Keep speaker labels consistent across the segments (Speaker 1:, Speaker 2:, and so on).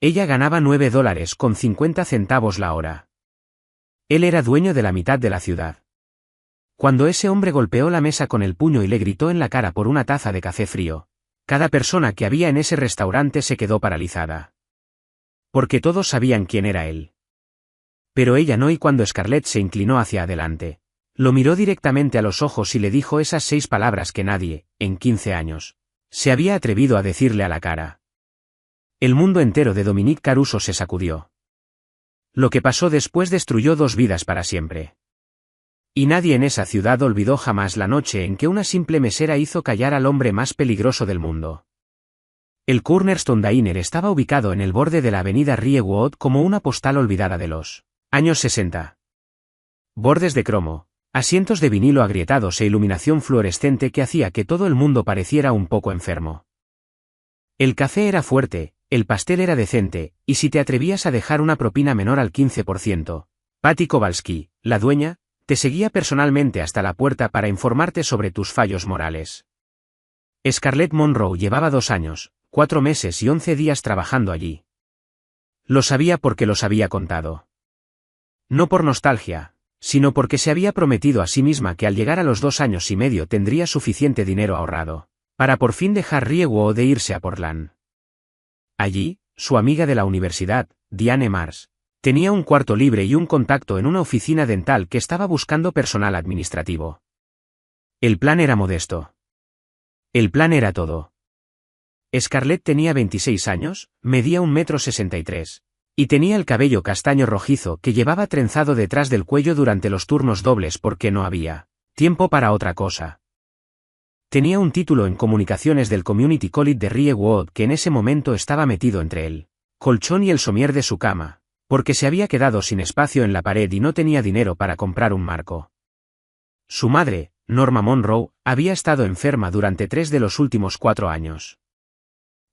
Speaker 1: Ella ganaba $9.50 la hora. Él era dueño de la mitad de la ciudad. Cuando ese hombre golpeó la mesa con el puño y le gritó en la cara por una taza de café frío, cada persona que había en ese restaurante se quedó paralizada. Porque todos sabían quién era él. Pero ella no, y cuando Scarlett se inclinó hacia adelante, lo miró directamente a los ojos y le dijo esas 6 palabras que nadie, en 15 años, se había atrevido a decirle a la cara. El mundo entero de Dominique Caruso se sacudió. Lo que pasó después destruyó 2 vidas para siempre. Y nadie en esa ciudad olvidó jamás la noche en que una simple mesera hizo callar al hombre más peligroso del mundo. El Cornerstone Diner estaba ubicado en el borde de la avenida Riewood como una postal olvidada de los años 60. Bordes de cromo, asientos de vinilo agrietados e iluminación fluorescente que hacía que todo el mundo pareciera un poco enfermo. El café era fuerte, el pastel era decente, y si te atrevías a dejar una propina menor al 15%, Patty Kowalski, la dueña, te seguía personalmente hasta la puerta para informarte sobre tus fallos morales. Scarlett Monroe llevaba 2 años, 4 meses y 11 días trabajando allí. Lo sabía porque los había contado. No por nostalgia, sino porque se había prometido a sí misma que al llegar a los 2 años y medio tendría suficiente dinero ahorrado para por fin dejar Riewood e irse a Portland. Allí, su amiga de la universidad, Diane Mars, tenía un cuarto libre y un contacto en una oficina dental que estaba buscando personal administrativo. El plan era modesto. El plan era todo. Scarlett tenía 26 años, medía 1,63 m, y tenía el cabello castaño rojizo que llevaba trenzado detrás del cuello durante los turnos dobles porque no había tiempo para otra cosa. Tenía un título en comunicaciones del Community College de Riewood que en ese momento estaba metido entre el colchón y el somier de su cama, porque se había quedado sin espacio en la pared y no tenía dinero para comprar un marco. Su madre, Norma Monroe, había estado enferma durante 3 de los últimos 4 años.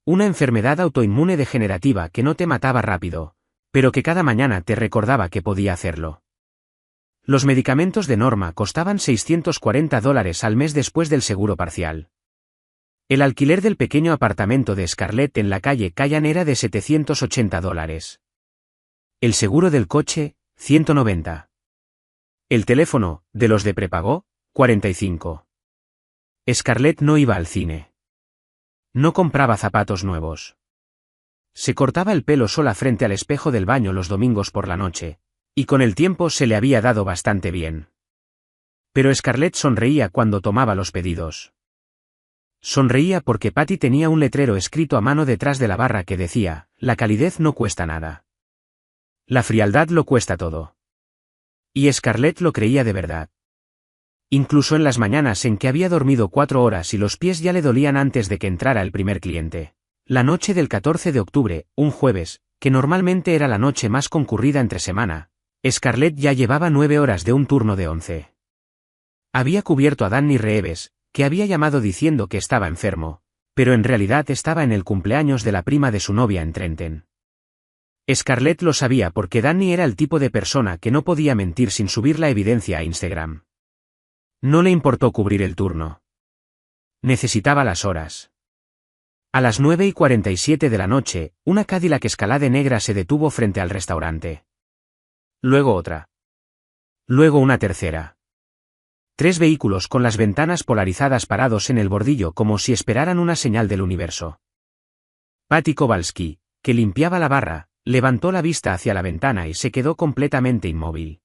Speaker 1: Una enfermedad autoinmune degenerativa que no te mataba rápido, pero que cada mañana te recordaba que podía hacerlo. Los medicamentos de Norma costaban $640 al mes después del seguro parcial. El alquiler del pequeño apartamento de Scarlett en la calle Callan era de $780. El seguro del coche, $190. El teléfono, de los de prepago, $45. Scarlett no iba al cine. No compraba zapatos nuevos. Se cortaba el pelo sola frente al espejo del baño los domingos por la noche, y con el tiempo se le había dado bastante bien. Pero Scarlett sonreía cuando tomaba los pedidos. Sonreía porque Patty tenía un letrero escrito a mano detrás de la barra que decía, la calidez no cuesta nada. La frialdad lo cuesta todo. Y Scarlett lo creía de verdad. Incluso en las mañanas en que había dormido 4 horas y los pies ya le dolían antes de que entrara el primer cliente. La noche del 14 de octubre, un jueves, que normalmente era la noche más concurrida entre semana, Scarlett ya llevaba 9 horas de un turno de 11. Había cubierto a Danny Reeves, que había llamado diciendo que estaba enfermo, pero en realidad estaba en el cumpleaños de la prima de su novia en Trenton. Scarlett lo sabía porque Danny era el tipo de persona que no podía mentir sin subir la evidencia a Instagram. No le importó cubrir el turno. Necesitaba las horas. A las 9:47 de la noche, una Cadillac Escalade negra se detuvo frente al restaurante. Luego otra. Luego una tercera. 3 vehículos con las ventanas polarizadas parados en el bordillo como si esperaran una señal del universo. Patty Kowalski, que limpiaba la barra, levantó la vista hacia la ventana y se quedó completamente inmóvil.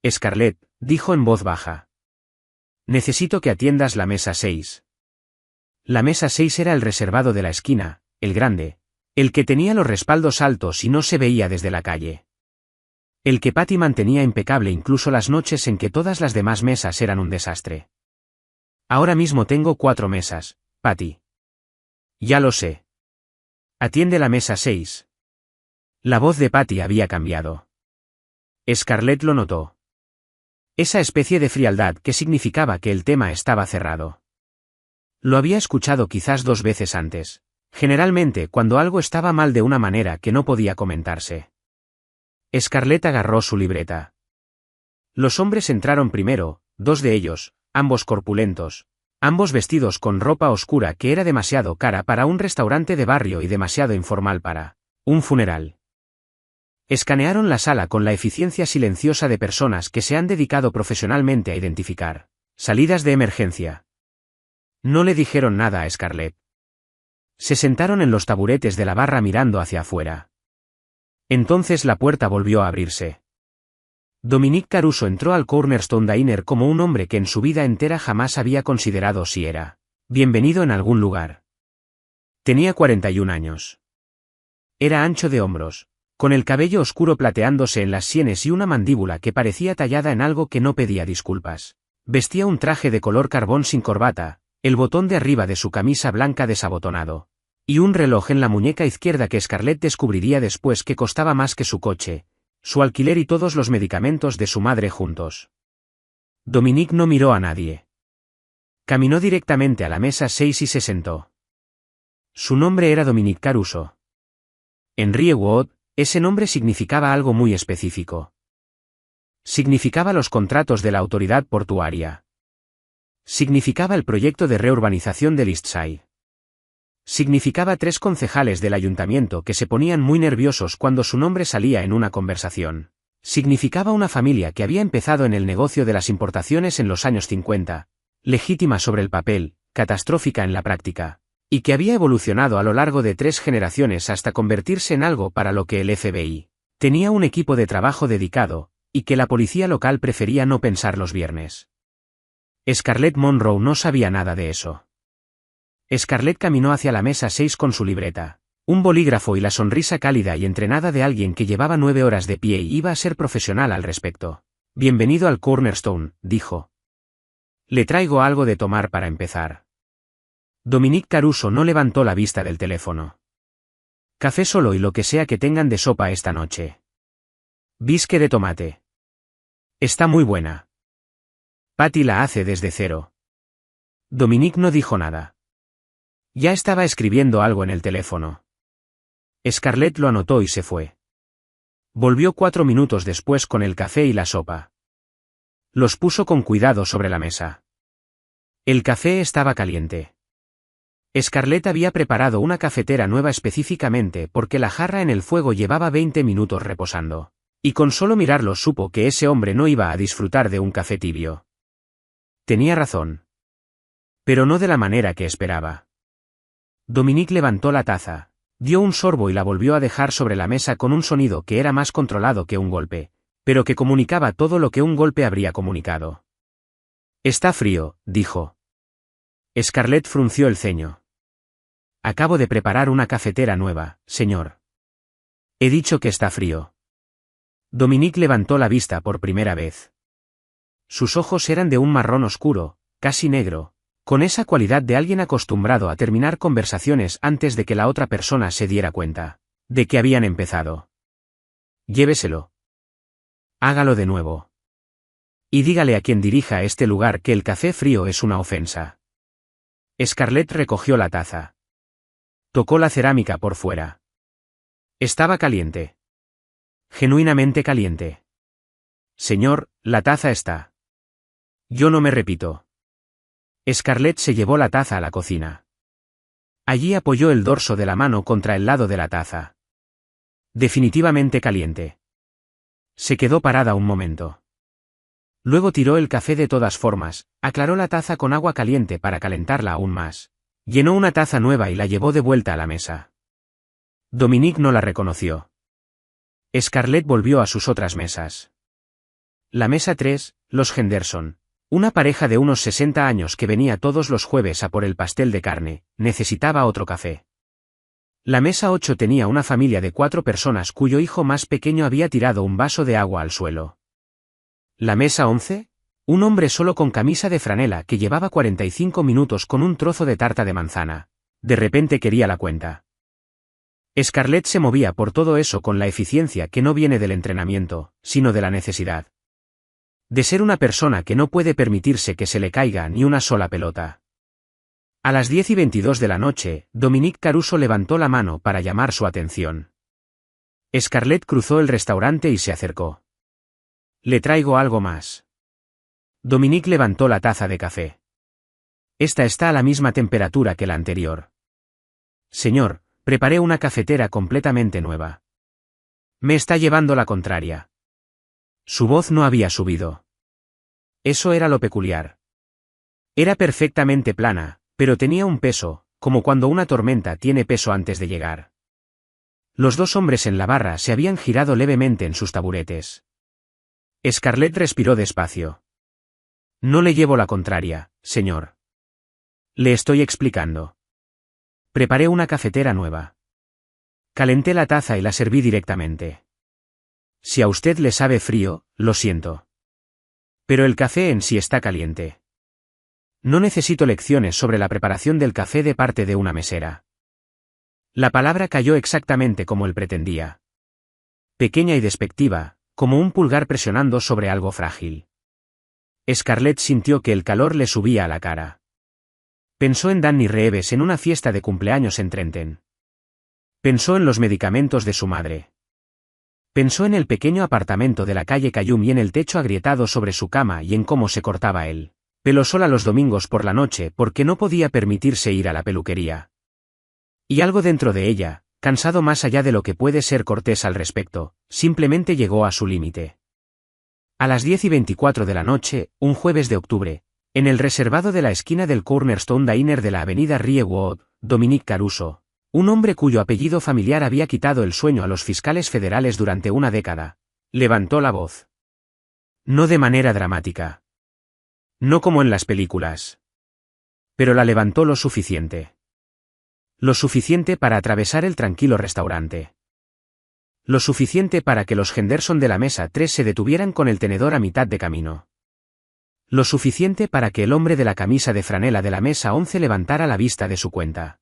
Speaker 1: Scarlett, dijo en voz baja. Necesito que atiendas la mesa 6. La mesa 6 era el reservado de la esquina, el grande, el que tenía los respaldos altos y no se veía desde la calle. El que Patty mantenía impecable incluso las noches en que todas las demás mesas eran un desastre. Ahora mismo tengo 4 mesas, Patty. Ya lo sé. Atiende la mesa 6. La voz de Patty había cambiado. Scarlett lo notó. Esa especie de frialdad que significaba que el tema estaba cerrado. Lo había escuchado quizás 2 veces antes, generalmente cuando algo estaba mal de una manera que no podía comentarse. Scarlett agarró su libreta. Los hombres entraron primero, 2 de ellos, ambos corpulentos, ambos vestidos con ropa oscura que era demasiado cara para un restaurante de barrio y demasiado informal para Un funeral. Escanearon la sala con la eficiencia silenciosa de personas que se han dedicado profesionalmente a identificar salidas de emergencia. No le dijeron nada a Scarlett. Se sentaron en los taburetes de la barra mirando hacia afuera. Entonces la puerta volvió a abrirse. Dominic Caruso entró al Cornerstone Diner como un hombre que en su vida entera jamás había considerado si era bienvenido en algún lugar. Tenía 41 años. Era ancho de hombros, con el cabello oscuro plateándose en las sienes y una mandíbula que parecía tallada en algo que no pedía disculpas. Vestía un traje de color carbón sin corbata, el botón de arriba de su camisa blanca desabotonado, y un reloj en la muñeca izquierda que Scarlett descubriría después que costaba más que su coche, su alquiler y todos los medicamentos de su madre juntos. Dominic no miró a nadie. Caminó directamente a la mesa 6 y se sentó. Su nombre era Dominic Caruso. En Riewood, ese nombre significaba algo muy específico. Significaba los contratos de la autoridad portuaria. Significaba el proyecto de reurbanización del East Side. Significaba 3 concejales del ayuntamiento que se ponían muy nerviosos cuando su nombre salía en una conversación. Significaba una familia que había empezado en el negocio de las importaciones en los años 50, legítima sobre el papel, catastrófica en la práctica, y que había evolucionado a lo largo de 3 generaciones hasta convertirse en algo para lo que el FBI tenía un equipo de trabajo dedicado, y que la policía local prefería no pensar los viernes. Scarlett Monroe no sabía nada de eso. Scarlett caminó hacia la mesa 6 con su libreta, un bolígrafo y la sonrisa cálida y entrenada de alguien que llevaba 9 horas de pie y iba a ser profesional al respecto. Bienvenido al Cornerstone, dijo. Le traigo algo de tomar para empezar. Dominic Caruso no levantó la vista del teléfono. Café solo y lo que sea que tengan de sopa esta noche. Bisque de tomate. Está muy buena. Patty la hace desde cero. Dominic no dijo nada. Ya estaba escribiendo algo en el teléfono. Scarlett lo anotó y se fue. Volvió 4 minutos después con el café y la sopa. Los puso con cuidado sobre la mesa. El café estaba caliente. Scarlett había preparado una cafetera nueva específicamente porque la jarra en el fuego llevaba 20 minutos reposando, y con solo mirarlo supo que ese hombre no iba a disfrutar de un café tibio. Tenía razón. Pero no de la manera que esperaba. Dominic levantó la taza, dio un sorbo y la volvió a dejar sobre la mesa con un sonido que era más controlado que un golpe, pero que comunicaba todo lo que un golpe habría comunicado. Está frío, dijo. Scarlett frunció el ceño. Acabo de preparar una cafetera nueva, señor. He dicho que está frío. Dominic levantó la vista por primera vez. Sus ojos eran de un marrón oscuro, casi negro, con esa cualidad de alguien acostumbrado a terminar conversaciones antes de que la otra persona se diera cuenta de que habían empezado. Lléveselo. Hágalo de nuevo. Y dígale a quien dirija este lugar que el café frío es una ofensa. Scarlett recogió la taza. Tocó la cerámica por fuera. Estaba caliente. Genuinamente caliente. Señor, la taza está. Yo no me repito. Scarlett se llevó la taza a la cocina. Allí apoyó el dorso de la mano contra el lado de la taza. Definitivamente caliente. Se quedó parada un momento. Luego tiró el café de todas formas, aclaró la taza con agua caliente para calentarla aún más. Llenó una taza nueva y la llevó de vuelta a la mesa. Dominic no la reconoció. Scarlett volvió a sus otras mesas. La mesa 3, los Henderson, una pareja de unos 60 años que venía todos los jueves a por el pastel de carne, necesitaba otro café. La mesa 8 tenía una familia de 4 personas cuyo hijo más pequeño había tirado un vaso de agua al suelo. La mesa 11, un hombre solo con camisa de franela que llevaba 45 minutos con un trozo de tarta de manzana. De repente quería la cuenta. Scarlett se movía por todo eso con la eficiencia que no viene del entrenamiento, sino de la necesidad. De ser una persona que no puede permitirse que se le caiga ni una sola pelota. A las 10:22 de la noche, Dominic Caruso levantó la mano para llamar su atención. Scarlett cruzó el restaurante y se acercó. Le traigo algo más. Dominic levantó la taza de café. Esta está a la misma temperatura que la anterior. Señor, Preparé una cafetera completamente nueva. Me está llevando la contraria. Su voz no había subido. Eso era lo peculiar. Era perfectamente plana, pero tenía un peso, como cuando una tormenta tiene peso antes de llegar. Los dos hombres en la barra se habían girado levemente en sus taburetes. Scarlett respiró despacio. No le llevo la contraria, señor. Le estoy explicando. Preparé una cafetera nueva. Calenté la taza y la serví directamente. Si a usted le sabe frío, lo siento. Pero el café en sí está caliente. No necesito lecciones sobre la preparación del café de parte de una mesera. La palabra cayó exactamente como él pretendía. Pequeña y despectiva, como un pulgar presionando sobre algo frágil. Scarlett sintió que el calor le subía a la cara. Pensó en Danny Reeves en una fiesta de cumpleaños en Trenton. Pensó en los medicamentos de su madre. Pensó en el pequeño apartamento de la calle Cayum y en el techo agrietado sobre su cama y en cómo se cortaba él pelo sola los domingos por la noche porque no podía permitirse ir a la peluquería. Y algo dentro de ella, cansado más allá de lo que puede ser cortés al respecto, simplemente llegó a su límite. A las 10:24 de la noche, un jueves de octubre, en el reservado de la esquina del Cornerstone Diner de la avenida Riewood, Dominic Caruso, un hombre cuyo apellido familiar había quitado el sueño a los fiscales federales durante una década, levantó la voz. No de manera dramática. No como en las películas. Pero la levantó lo suficiente. Lo suficiente para atravesar el tranquilo restaurante. Lo suficiente para que los Henderson de la mesa 3 se detuvieran con el tenedor a mitad de camino. Lo suficiente para que el hombre de la camisa de franela de la mesa 11 levantara la vista de su cuenta.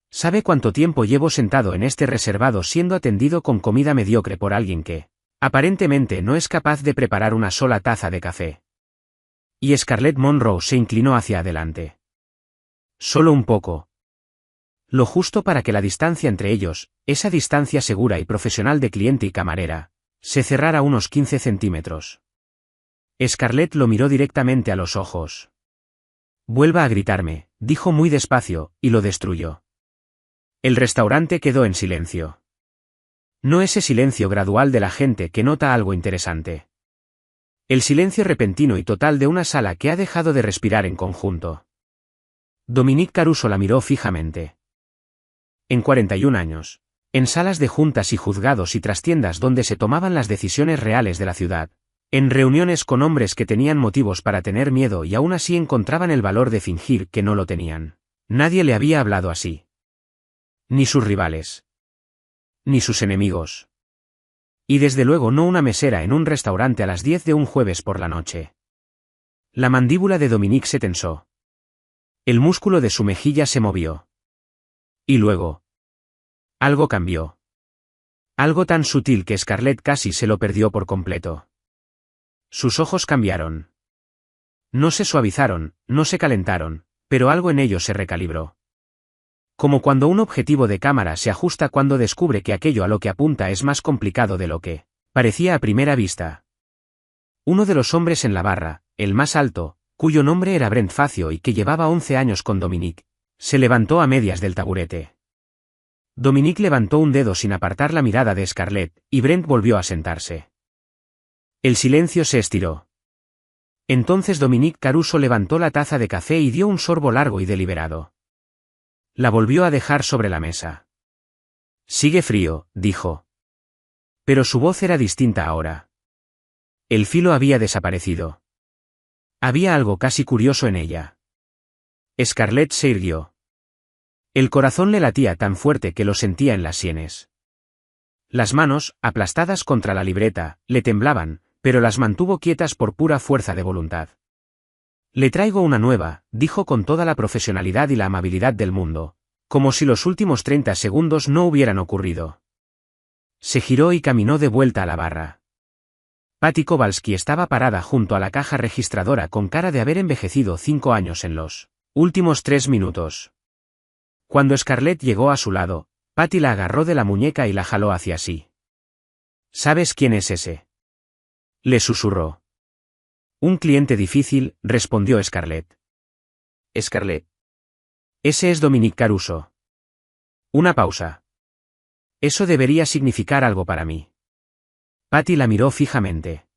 Speaker 1: ¿Sabe cuánto tiempo llevo sentado en este reservado siendo atendido con comida mediocre por alguien que, aparentemente, no es capaz de preparar una sola taza de café? Y Scarlett Monroe se inclinó hacia adelante. Solo un poco. Lo justo para que la distancia entre ellos, esa distancia segura y profesional de cliente y camarera, se cerrara unos 15 centímetros. Scarlett lo miró directamente a los ojos. Vuelva a gritarme, dijo muy despacio, y lo destruyó. El restaurante quedó en silencio. No ese silencio gradual de la gente que nota algo interesante. El silencio repentino y total de una sala que ha dejado de respirar en conjunto. Dominic Caruso la miró fijamente. En 41 años, en salas de juntas y juzgados y trastiendas donde se tomaban las decisiones reales de la ciudad, en reuniones con hombres que tenían motivos para tener miedo y aún así encontraban el valor de fingir que no lo tenían, nadie le había hablado así. Ni sus rivales. Ni sus enemigos. Y desde luego no una mesera en un restaurante a las 10 de un jueves por la noche. La mandíbula de Dominique se tensó. El músculo de su mejilla se movió. Y luego. Algo cambió. Algo tan sutil que Scarlett casi se lo perdió por completo. Sus ojos cambiaron. No se suavizaron, no se calentaron, pero algo en ellos se recalibró. Como cuando un objetivo de cámara se ajusta cuando descubre que aquello a lo que apunta es más complicado de lo que parecía a primera vista. Uno de los hombres en la barra, el más alto, cuyo nombre era Brent Facio y que llevaba 11 años con Dominic, se levantó a medias del taburete. Dominic levantó un dedo sin apartar la mirada de Scarlett, y Brent volvió a sentarse. El silencio se estiró. Entonces Dominic Caruso levantó la taza de café y dio un sorbo largo y deliberado. La volvió a dejar sobre la mesa. Sigue frío, dijo. Pero su voz era distinta ahora. El filo había desaparecido. Había algo casi curioso en ella. Scarlett se irguió. El corazón le latía tan fuerte que lo sentía en las sienes. Las manos, aplastadas contra la libreta, le temblaban, pero las mantuvo quietas por pura fuerza de voluntad. Le traigo una nueva, dijo con toda la profesionalidad y la amabilidad del mundo, como si los últimos 30 segundos no hubieran ocurrido. Se giró y caminó de vuelta a la barra. Patty Kowalski estaba parada junto a la caja registradora con cara de haber envejecido 5 años en los últimos 3 minutos. Cuando Scarlett llegó a su lado, Patty la agarró de la muñeca y la jaló hacia sí. ¿Sabes quién es ese?, le susurró. Un cliente difícil, respondió Scarlett. Scarlett. Ese es Dominic Caruso. Una pausa. Eso debería significar algo para mí. Patty la miró fijamente.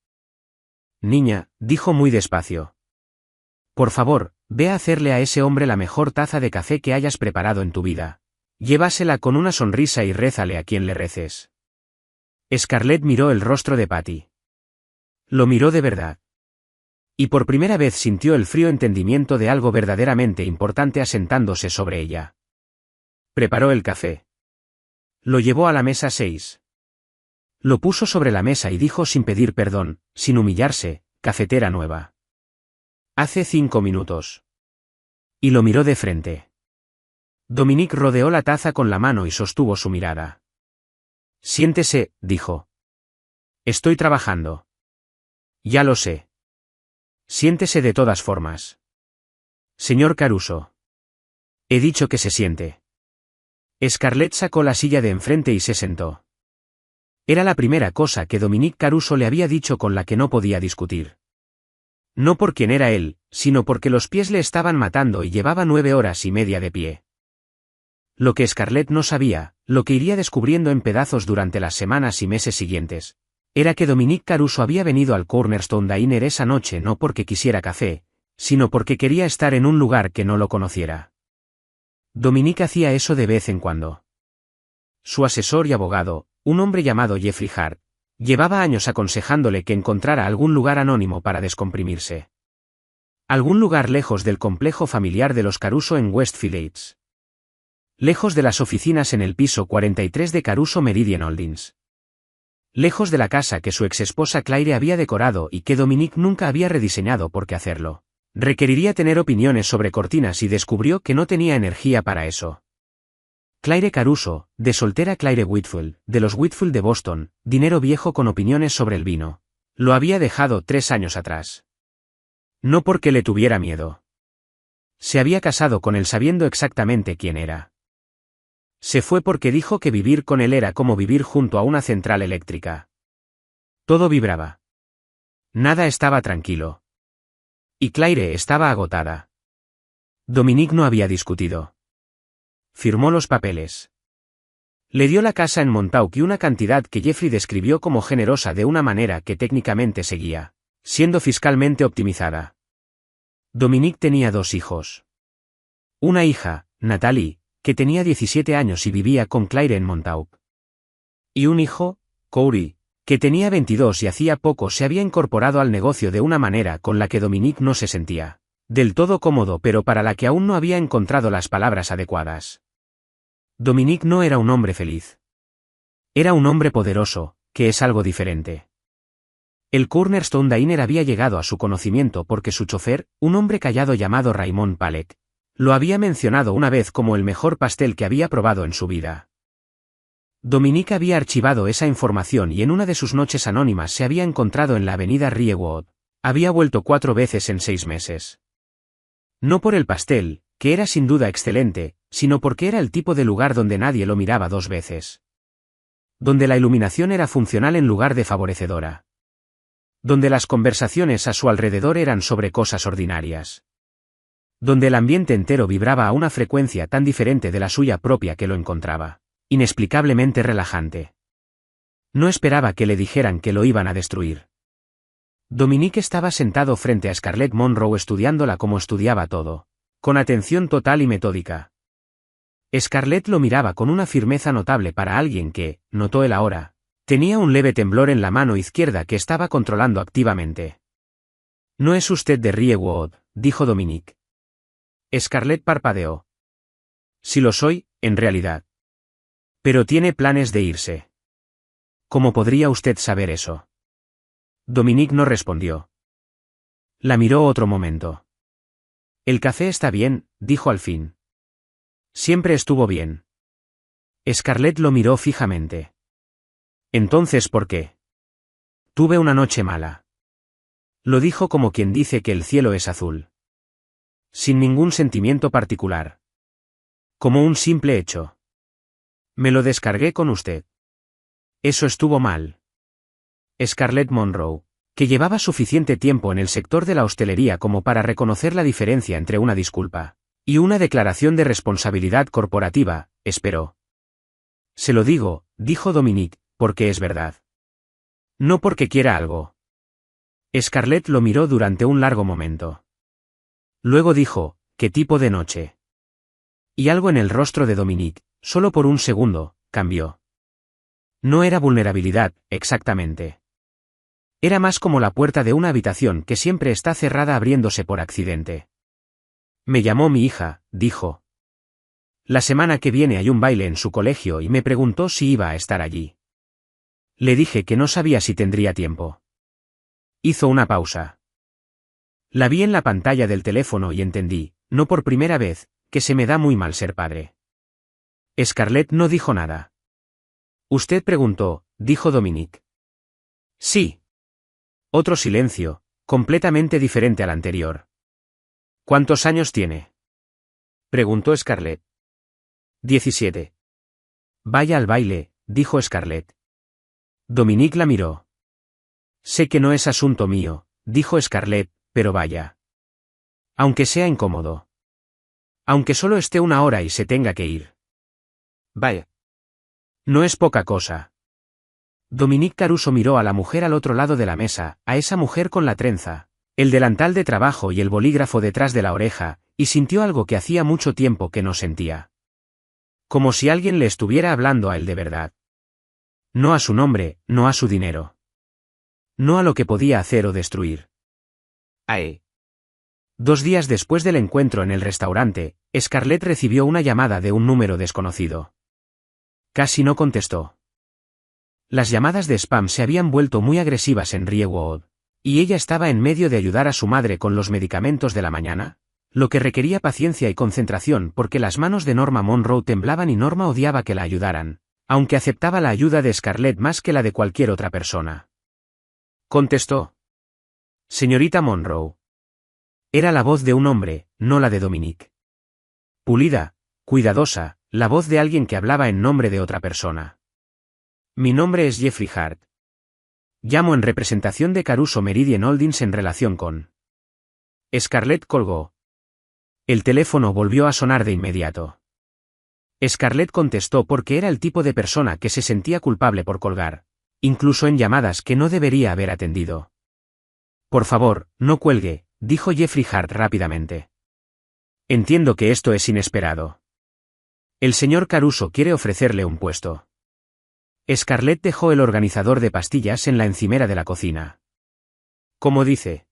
Speaker 1: Niña, dijo muy despacio. Por favor, ve a hacerle a ese hombre la mejor taza de café que hayas preparado en tu vida. Llévasela con una sonrisa y rézale a quien le reces. Scarlett miró el rostro de Patty. Lo miró de verdad. Y por primera vez sintió el frío entendimiento de algo verdaderamente importante asentándose sobre ella. Preparó el café. Lo llevó a la mesa 6. Lo puso sobre la mesa y dijo sin pedir perdón, sin humillarse, cafetera nueva. Hace 5 minutos. Y lo miró de frente. Dominique rodeó la taza con la mano y sostuvo su mirada. Siéntese, dijo. Estoy trabajando. Ya lo sé. Siéntese de todas formas. Señor Caruso. He dicho que se siente. Scarlett sacó la silla de enfrente y se sentó. Era la primera cosa que Dominique Caruso le había dicho con la que no podía discutir. No por quién era él, sino porque los pies le estaban matando y llevaba 9 horas y media de pie. Lo que Scarlett no sabía, lo que iría descubriendo en pedazos durante las semanas y meses siguientes, era que Dominique Caruso había venido al Cornerstone Diner esa noche no porque quisiera café, sino porque quería estar en un lugar que no lo conociera. Dominique hacía eso de vez en cuando. Su asesor y abogado, un hombre llamado Jeffrey Hart, llevaba años aconsejándole que encontrara algún lugar anónimo para descomprimirse. Algún lugar lejos del complejo familiar de los Caruso en Westfield Heights. Lejos de las oficinas en el piso 43 de Caruso Meridian Holdings. Lejos de la casa que su exesposa Claire había decorado y que Dominique nunca había rediseñado porque hacerlo requeriría tener opiniones sobre cortinas y descubrió que no tenía energía para eso. Claire Caruso, de soltera Claire Whitfield, de los Whitfield de Boston, dinero viejo con opiniones sobre el vino. Lo había dejado 3 años atrás. No porque le tuviera miedo. Se había casado con él sabiendo exactamente quién era. Se fue porque dijo que vivir con él era como vivir junto a una central eléctrica. Todo vibraba. Nada estaba tranquilo. Y Claire estaba agotada. Dominique no había discutido. Firmó los papeles. Le dio la casa en Montauk y una cantidad que Jeffrey describió como generosa de una manera que técnicamente seguía siendo fiscalmente optimizada. Dominique tenía 2 hijos. Una hija, Natalie, que tenía 17 años y vivía con Claire en Montauk. Y un hijo, Corey, que tenía 22 y hacía poco se había incorporado al negocio de una manera con la que Dominique no se sentía del todo cómodo pero para la que aún no había encontrado las palabras adecuadas. Dominique no era un hombre feliz. Era un hombre poderoso, que es algo diferente. El Cornerstone Diner había llegado a su conocimiento porque su chofer, un hombre callado llamado Raymond Palek, lo había mencionado una vez como el mejor pastel que había probado en su vida. Dominique había archivado esa información y en una de sus noches anónimas se había encontrado en la avenida Riewood. Había vuelto 4 veces en 6 meses. No por el pastel, que era sin duda excelente, sino porque era el tipo de lugar donde nadie lo miraba 2 veces. Donde la iluminación era funcional en lugar de favorecedora. Donde las conversaciones a su alrededor eran sobre cosas ordinarias. Donde el ambiente entero vibraba a una frecuencia tan diferente de la suya propia que lo encontraba inexplicablemente relajante. No esperaba que le dijeran que lo iban a destruir. Dominique estaba sentado frente a Scarlett Monroe estudiándola como estudiaba todo, con atención total y metódica. Scarlett lo miraba con una firmeza notable para alguien que, notó él ahora, tenía un leve temblor en la mano izquierda que estaba controlando activamente. No es usted de Riewood, dijo Dominique. Scarlett parpadeó. Sí lo soy, en realidad. Pero tiene planes de irse. ¿Cómo podría usted saber eso? Dominique no respondió. La miró otro momento. El café está bien, dijo al fin. Siempre estuvo bien. Scarlett lo miró fijamente. Entonces, ¿por qué? Tuve una noche mala. Lo dijo como quien dice que el cielo es azul. Sin ningún sentimiento particular. Como un simple hecho. Me lo descargué con usted. Eso estuvo mal. Scarlett Monroe, que llevaba suficiente tiempo en el sector de la hostelería como para reconocer la diferencia entre una disculpa y una declaración de responsabilidad corporativa, esperó, Se lo digo, dijo Dominique, porque es verdad. No porque quiera algo. Scarlett lo miró durante un largo momento. Luego dijo, ¿qué tipo de noche? Y algo en el rostro de Dominique, solo por un segundo, cambió. No era vulnerabilidad, exactamente. Era más como la puerta de una habitación que siempre está cerrada abriéndose por accidente. Me llamó mi hija, dijo. La semana que viene hay un baile en su colegio y me preguntó si iba a estar allí. Le dije que no sabía si tendría tiempo. Hizo una pausa. La vi en la pantalla del teléfono y entendí, no por primera vez, que se me da muy mal ser padre. Scarlett no dijo nada. Usted preguntó, dijo Dominique. Sí. Otro silencio, completamente diferente al anterior. ¿Cuántos años tiene? Preguntó Scarlett. 17. Vaya al baile, dijo Scarlett. Dominique la miró. Sé que no es asunto mío, dijo Scarlett, pero vaya. Aunque sea incómodo. Aunque solo esté una hora y se tenga que ir. Vaya. No es poca cosa. Dominique Caruso miró a la mujer al otro lado de la mesa, a esa mujer con la trenza, el delantal de trabajo y el bolígrafo detrás de la oreja, y sintió algo que hacía mucho tiempo que no sentía. Como si alguien le estuviera hablando a él de verdad. No a su nombre, no a su dinero. No a lo que podía hacer o destruir. Ae. 2 días después del encuentro en el restaurante, Scarlett recibió una llamada de un número desconocido. Casi no contestó. Las llamadas de spam se habían vuelto muy agresivas en Riewood, y ella estaba en medio de ayudar a su madre con los medicamentos de la mañana, lo que requería paciencia y concentración porque las manos de Norma Monroe temblaban y Norma odiaba que la ayudaran, aunque aceptaba la ayuda de Scarlett más que la de cualquier otra persona. Contestó. Señorita Monroe. Era la voz de un hombre, no la de Dominique. Pulida, cuidadosa, la voz de alguien que hablaba en nombre de otra persona. Mi nombre es Jeffrey Hart. Llamo en representación de Caruso Meridian Holdings en relación con... Scarlett colgó. El teléfono volvió a sonar de inmediato. Scarlett contestó porque era el tipo de persona que se sentía culpable por colgar, incluso en llamadas que no debería haber atendido. Por favor, no cuelgue, dijo Jeffrey Hart rápidamente. Entiendo que esto es inesperado. El señor Caruso quiere ofrecerle un puesto. Scarlett dejó el organizador de pastillas en la encimera de la cocina. ¿Cómo dice?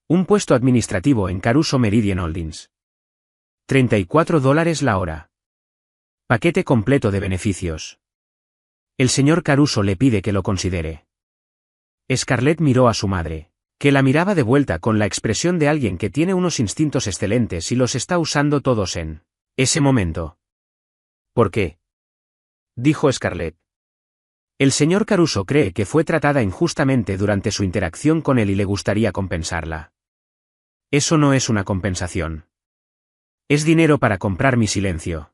Speaker 1: Un puesto administrativo en Caruso Meridian Holdings. $34 la hora. Paquete completo de beneficios. El señor Caruso le pide que lo considere. Scarlett miró a su madre, que la miraba de vuelta con la expresión de alguien que tiene unos instintos excelentes y los está usando todos en ese momento. ¿Por qué? Dijo Scarlett. El señor Caruso cree que fue tratada injustamente durante su interacción con él y le gustaría compensarla. Eso no es una compensación. Es dinero para comprar mi silencio.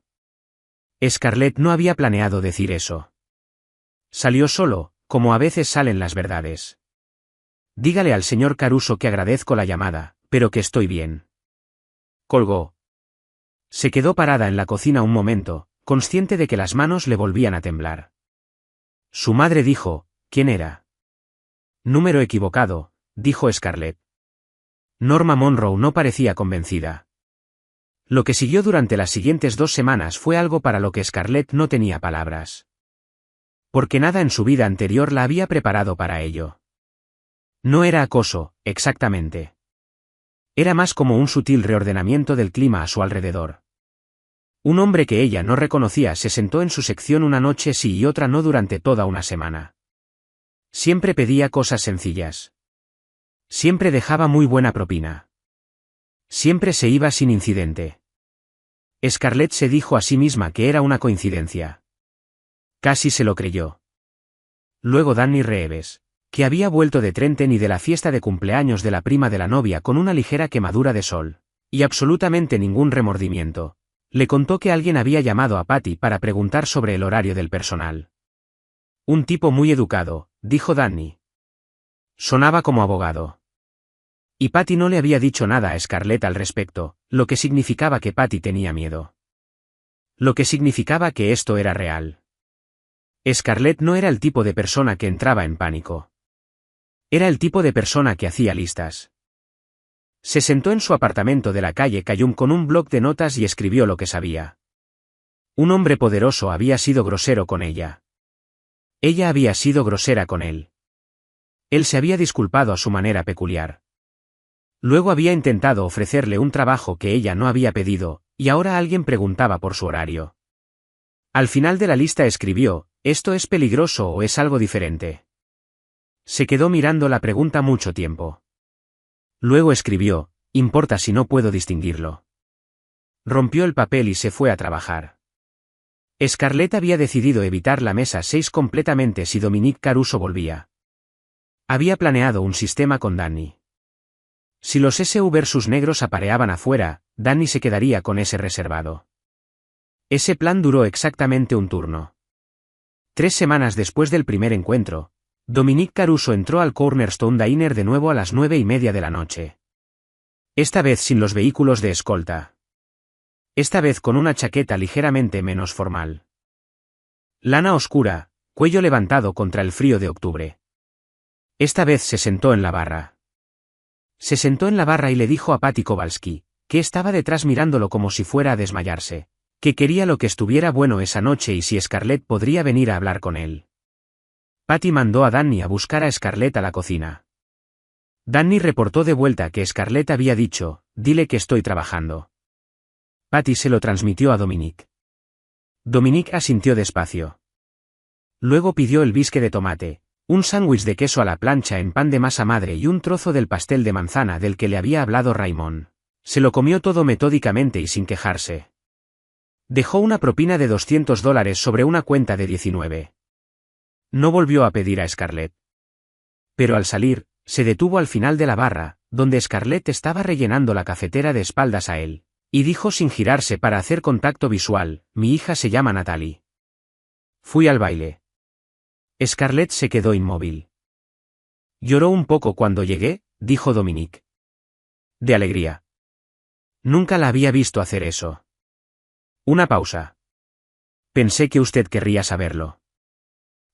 Speaker 1: Scarlett no había planeado decir eso. Salió solo, como a veces salen las verdades. Dígale al señor Caruso que agradezco la llamada, pero que estoy bien. Colgó. Se quedó parada en la cocina un momento, consciente de que las manos le volvían a temblar. Su madre dijo, ¿quién era? Número equivocado, dijo Scarlett. Norma Monroe no parecía convencida. Lo que siguió durante las siguientes 2 semanas fue algo para lo que Scarlett no tenía palabras. Porque nada en su vida anterior la había preparado para ello. No era acoso, exactamente. Era más como un sutil reordenamiento del clima a su alrededor. Un hombre que ella no reconocía se sentó en su sección una noche sí y otra no durante toda una semana. Siempre pedía cosas sencillas. Siempre dejaba muy buena propina. Siempre se iba sin incidente. Scarlett se dijo a sí misma que era una coincidencia. Casi se lo creyó. Luego Danny Reeves, que había vuelto de Trenton y de la fiesta de cumpleaños de la prima de la novia con una ligera quemadura de sol, y absolutamente ningún remordimiento, le contó que alguien había llamado a Patty para preguntar sobre el horario del personal. Un tipo muy educado, dijo Danny. Sonaba como abogado. Y Patty no le había dicho nada a Scarlett al respecto, lo que significaba que Patty tenía miedo. Lo que significaba que esto era real. Scarlett no era el tipo de persona que entraba en pánico. Era el tipo de persona que hacía listas. Se sentó en su apartamento de la calle Cayum con un bloc de notas y escribió lo que sabía. Un hombre poderoso había sido grosero con ella. Ella había sido grosera con él. Él se había disculpado a su manera peculiar. Luego había intentado ofrecerle un trabajo que ella no había pedido, y ahora alguien preguntaba por su horario. Al final de la lista escribió, ¿esto es peligroso o es algo diferente? Se quedó mirando la pregunta mucho tiempo. Luego escribió, ¿importa si no puedo distinguirlo? Rompió el papel y se fue a trabajar. Scarlett había decidido evitar la mesa 6 completamente si Dominic Caruso volvía. Había planeado un sistema con Danny. Si los SV versus negros apareaban afuera, Danny se quedaría con ese reservado. Ese plan duró exactamente un turno. 3 semanas después del primer encuentro, Dominic Caruso entró al Cornerstone Diner de nuevo a las 9:30 de la noche. Esta vez sin los vehículos de escolta. Esta vez con una chaqueta ligeramente menos formal. Lana oscura, cuello levantado contra el frío de octubre. Esta vez se sentó en la barra. Se sentó en la barra y le dijo a Patty Kowalski, que estaba detrás mirándolo como si fuera a desmayarse, que quería lo que estuviera bueno esa noche y si Scarlett podría venir a hablar con él. Patty mandó a Danny a buscar a Scarlett a la cocina. Danny reportó de vuelta que Scarlett había dicho, dile que estoy trabajando. Patty se lo transmitió a Dominic. Dominic asintió despacio. Luego pidió el bisque de tomate, un sándwich de queso a la plancha en pan de masa madre y un trozo del pastel de manzana del que le había hablado Raymond. Se lo comió todo metódicamente y sin quejarse. Dejó una propina de $200 sobre una cuenta de 19. No volvió a pedir a Scarlett. Pero al salir, se detuvo al final de la barra, donde Scarlett estaba rellenando la cafetera de espaldas a él, y dijo sin girarse para hacer contacto visual, mi hija se llama Natalie. Fui al baile. Scarlett se quedó inmóvil. Lloró un poco cuando llegué, dijo Dominic. De alegría. Nunca la había visto hacer eso. Una pausa. Pensé que usted querría saberlo.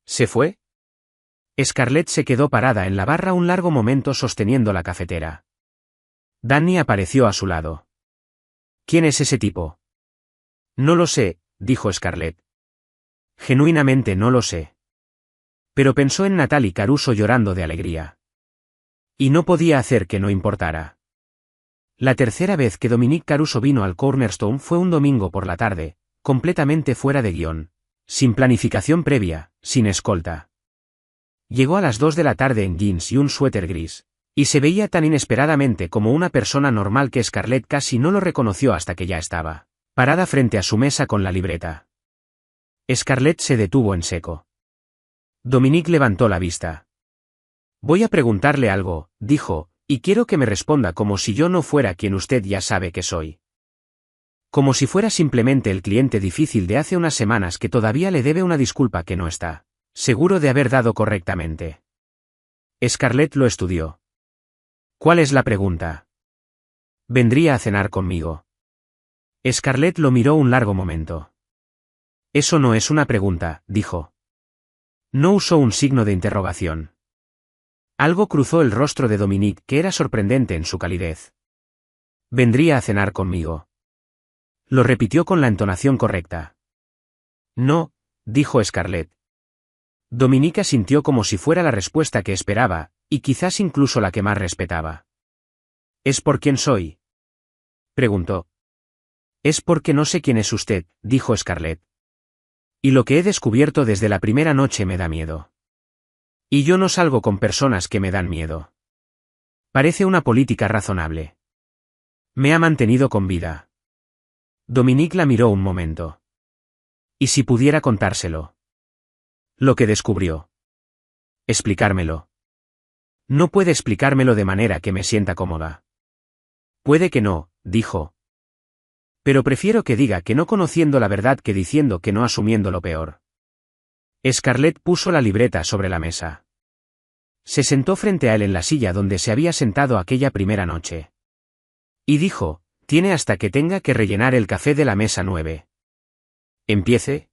Speaker 1: ¿Se fue? Scarlett se quedó parada en la barra un largo momento sosteniendo la cafetera. Danny apareció a su lado. ¿Quién es ese tipo? No lo sé, dijo Scarlett. Genuinamente no lo sé. Pero pensó en Natalie Caruso llorando de alegría. Y no podía hacer que no importara. La tercera vez que Dominic Caruso vino al Cornerstone fue un domingo por la tarde, completamente fuera de guión, sin planificación previa, sin escolta. Llegó a las 2 de la tarde en jeans y un suéter gris, y se veía tan inesperadamente como una persona normal que Scarlett casi no lo reconoció hasta que ya estaba parada frente a su mesa con la libreta. Scarlett se detuvo en seco. Dominic levantó la vista. Voy a preguntarle algo, dijo, y quiero que me responda como si yo no fuera quien usted ya sabe que soy. Como si fuera simplemente el cliente difícil de hace unas semanas que todavía le debe una disculpa que no está seguro de haber dado correctamente. Scarlett lo estudió. ¿Cuál es la pregunta? ¿Vendría a cenar conmigo? Scarlett lo miró un largo momento. Eso no es una pregunta, dijo. No usó un signo de interrogación. Algo cruzó el rostro de Dominic que era sorprendente en su calidez. ¿Vendría a cenar conmigo? Lo repitió con la entonación correcta. No, dijo Scarlett. Dominic asintió como si fuera la respuesta que esperaba, y quizás incluso la que más respetaba. ¿Es por quién soy? Preguntó. Es porque no sé quién es usted, dijo Scarlett. Y lo que he descubierto desde la primera noche me da miedo. Y yo no salgo con personas que me dan miedo. Parece una política razonable. Me ha mantenido con vida. Dominic la miró un momento. ¿Y si pudiera contárselo? Lo que descubrió. Explicármelo. No puede explicármelo de manera que me sienta cómoda. Puede que no, dijo. Pero prefiero que diga que no conociendo la verdad que diciendo que no asumiendo lo peor. Scarlett puso la libreta sobre la mesa. Se sentó frente a él en la silla donde se había sentado aquella primera noche. Y dijo, tiene hasta que tenga que rellenar el café de la mesa 9. ¿Empiece?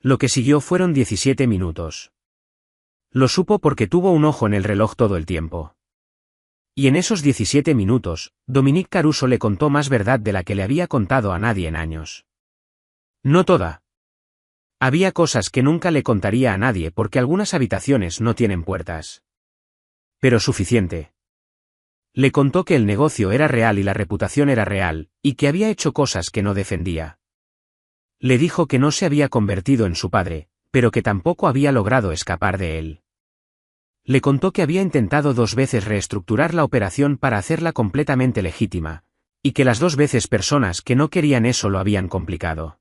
Speaker 1: Lo que siguió fueron 17 minutos. Lo supo porque tuvo un ojo en el reloj todo el tiempo. Y en esos 17 minutos, Dominique Caruso le contó más verdad de la que le había contado a nadie en años. No toda. Había cosas que nunca le contaría a nadie porque algunas habitaciones no tienen puertas. Pero suficiente. Le contó que el negocio era real y la reputación era real, y que había hecho cosas que no defendía. Le dijo que no se había convertido en su padre, pero que tampoco había logrado escapar de él. Le contó que había intentado 2 veces reestructurar la operación para hacerla completamente legítima, y que las 2 veces personas que no querían eso lo habían complicado.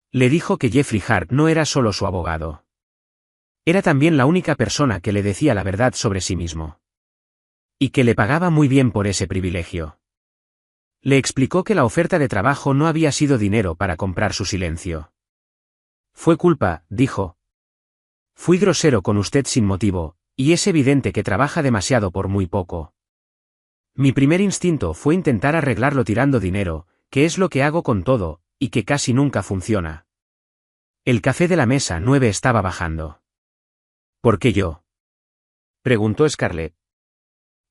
Speaker 1: Le dijo que Jeffrey Hart no era solo su abogado. Era también la única persona que le decía la verdad sobre sí mismo. Y que le pagaba muy bien por ese privilegio. Le explicó que la oferta de trabajo no había sido dinero para comprar su silencio. Fue culpa, dijo. Fui grosero con usted sin motivo, y es evidente que trabaja demasiado por muy poco. Mi primer instinto fue intentar arreglarlo tirando dinero, que es lo que hago con todo, y que casi nunca funciona. El café de la mesa 9 estaba bajando. ¿Por qué yo? Preguntó Scarlett.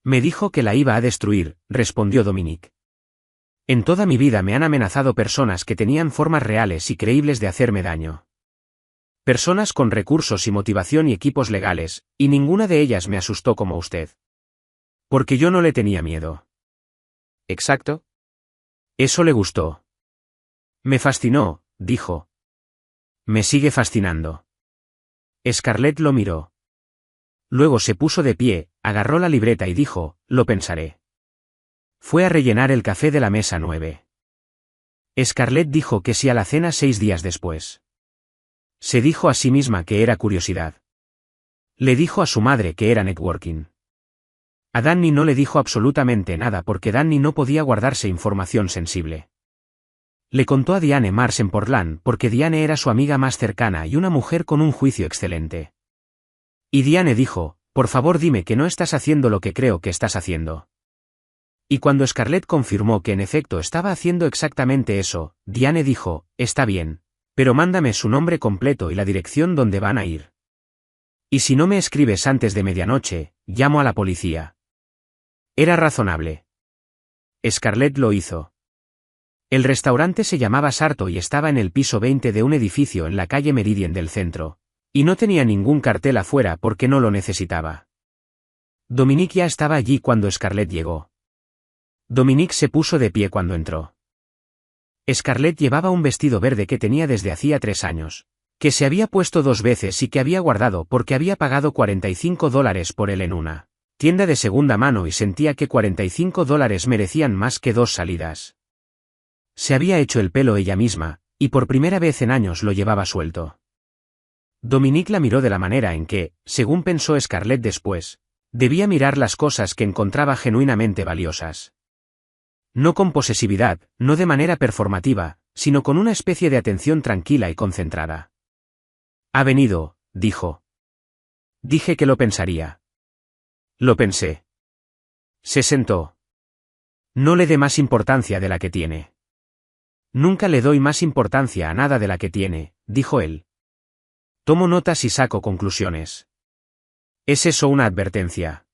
Speaker 1: Me dijo que la iba a destruir, respondió Dominique. En toda mi vida me han amenazado personas que tenían formas reales y creíbles de hacerme daño. Personas con recursos y motivación y equipos legales, y ninguna de ellas me asustó como usted. Porque yo no le tenía miedo. ¿Exacto? Eso le gustó. Me fascinó, dijo. Me sigue fascinando. Scarlett lo miró. Luego se puso de pie, agarró la libreta y dijo, lo pensaré. Fue a rellenar el café de la mesa 9. Scarlett dijo que sí a la cena 6 días después. Se dijo a sí misma que era curiosidad. Le dijo a su madre que era networking. A Danny no le dijo absolutamente nada porque Danny no podía guardarse información sensible. Le contó a Diane Mars en Portland porque Diane era su amiga más cercana y una mujer con un juicio excelente. Y Diane dijo, por favor dime que no estás haciendo lo que creo que estás haciendo. Y cuando Scarlett confirmó que en efecto estaba haciendo exactamente eso, Diane dijo, está bien, pero mándame su nombre completo y la dirección donde van a ir. Y si no me escribes antes de medianoche, llamo a la policía. Era razonable. Scarlett lo hizo. El restaurante se llamaba Sarto y estaba en el piso 20 de un edificio en la calle Meridian del centro, y no tenía ningún cartel afuera porque no lo necesitaba. Dominique ya estaba allí cuando Scarlett llegó. Dominique se puso de pie cuando entró. Scarlett llevaba un vestido verde que tenía desde hacía 3 años, que se había puesto 2 veces y que había guardado porque había pagado $45 por él en una tienda de segunda mano y sentía que $45 merecían más que 2 salidas. Se había hecho el pelo ella misma, y por primera vez en años lo llevaba suelto. Dominique la miró de la manera en que, según pensó Scarlett después, debía mirar las cosas que encontraba genuinamente valiosas. No con posesividad, no de manera performativa, sino con una especie de atención tranquila y concentrada. Ha venido, dijo. Dije que lo pensaría. Lo pensé. Se sentó. No le dé más importancia de la que tiene. Nunca le doy más importancia a nada de la que tiene, dijo él. Tomo notas y saco conclusiones. ¿Es eso una advertencia?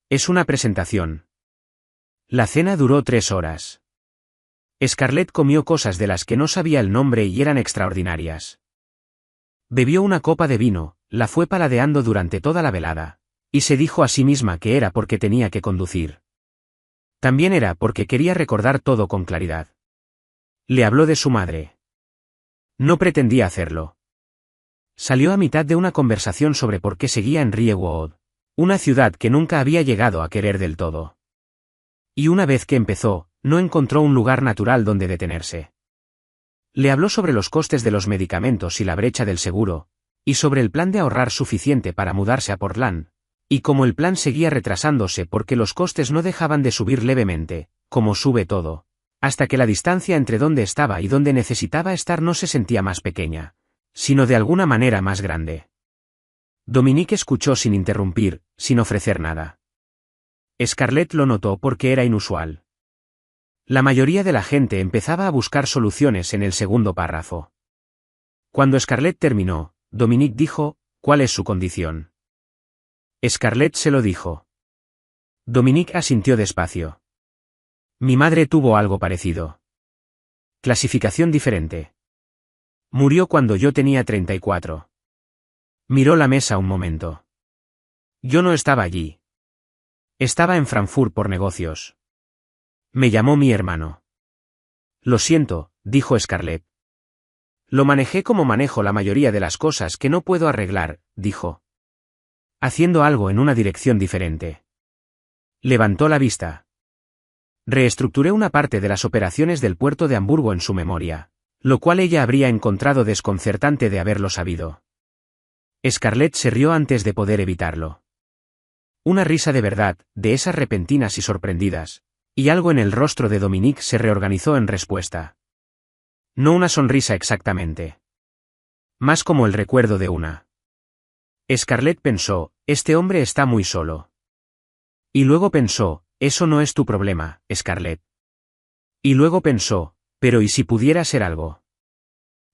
Speaker 1: Es una presentación. La cena duró 3 horas. Scarlett comió cosas de las que no sabía el nombre y eran extraordinarias. Bebió una copa de vino, la fue paladeando durante toda la velada, y se dijo a sí misma que era porque tenía que conducir. También era porque quería recordar todo con claridad. Le habló de su madre. No pretendía hacerlo. Salió a mitad de una conversación sobre por qué seguía en Riewood, una ciudad que nunca había llegado a querer del todo. Y una vez que empezó, no encontró un lugar natural donde detenerse. Le habló sobre los costes de los medicamentos y la brecha del seguro, y sobre el plan de ahorrar suficiente para mudarse a Portland, y como el plan seguía retrasándose porque los costes no dejaban de subir levemente, como sube todo, hasta que la distancia entre donde estaba y donde necesitaba estar no se sentía más pequeña, sino de alguna manera más grande. Dominique escuchó sin interrumpir, sin ofrecer nada. Scarlett lo notó porque era inusual. La mayoría de la gente empezaba a buscar soluciones en el segundo párrafo. Cuando Scarlett terminó, Dominique dijo, ¿cuál es su condición? Scarlett se lo dijo. Dominique asintió despacio. Mi madre tuvo algo parecido. Clasificación diferente. Murió cuando yo tenía 34. Miró la mesa un momento. Yo no estaba allí. Estaba en Frankfurt por negocios. Me llamó mi hermano. Lo siento, dijo Scarlett. Lo manejé como manejo la mayoría de las cosas que no puedo arreglar, dijo. Haciendo algo en una dirección diferente. Levantó la vista. Reestructuré una parte de las operaciones del puerto de Hamburgo en su memoria, lo cual ella habría encontrado desconcertante de haberlo sabido. Scarlett se rió antes de poder evitarlo. Una risa de verdad, de esas repentinas y sorprendidas, y algo en el rostro de Dominique se reorganizó en respuesta. No una sonrisa exactamente. Más como el recuerdo de una. Scarlett pensó, este hombre está muy solo. Y luego pensó, eso no es tu problema, Scarlett. Y luego pensó, pero ¿y si pudiera ser algo?